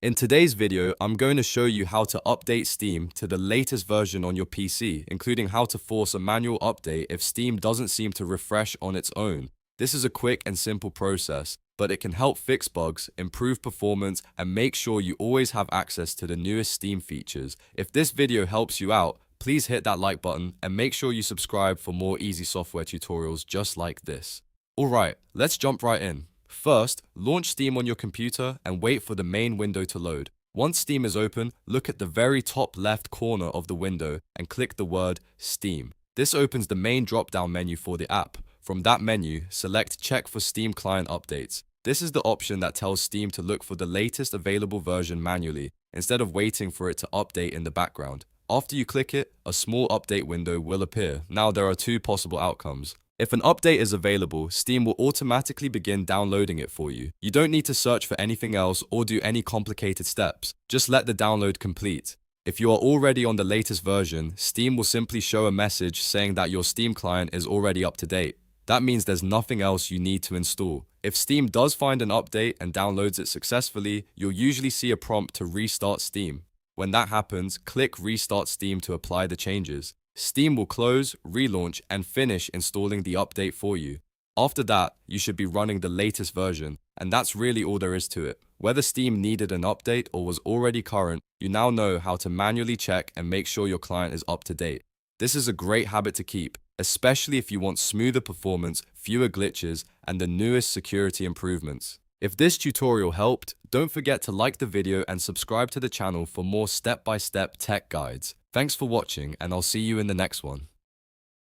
In today's video, I'm going to show you how to update Steam to the latest version on your PC, including how to force a manual update if Steam doesn't seem to refresh on its own. This is a quick and simple process, but it can help fix bugs, improve performance, and make sure you always have access to the newest Steam features. If this video helps you out, please hit that like button and make sure you subscribe for more easy software tutorials just like this. Alright, let's jump right in. First, launch Steam on your computer and wait for the main window to load. Once Steam is open, look at the very top left corner of the window and click the word Steam. This opens the main drop-down menu for the app. From that menu, select Check for Steam Client Updates. This is the option that tells Steam to look for the latest available version manually, instead of waiting for it to update in the background. After you click it, a small update window will appear. Now there are two possible outcomes. If an update is available, Steam will automatically begin downloading it for you. You don't need to search for anything else or do any complicated steps. Just let the download complete. If you are already on the latest version, Steam will simply show a message saying that your Steam client is already up to date. That means there's nothing else you need to install. If Steam does find an update and downloads it successfully, you'll usually see a prompt to restart Steam. When that happens, click Restart Steam to apply the changes. Steam will close, relaunch, and finish installing the update for you. After that, you should be running the latest version, and that's really all there is to it. Whether Steam needed an update or was already current, you now know how to manually check and make sure your client is up to date. This is a great habit to keep, especially if you want smoother performance, fewer glitches, and the newest security improvements. If this tutorial helped, don't forget to like the video and subscribe to the channel for more step-by-step tech guides. Thanks for watching, and I'll see you in the next one.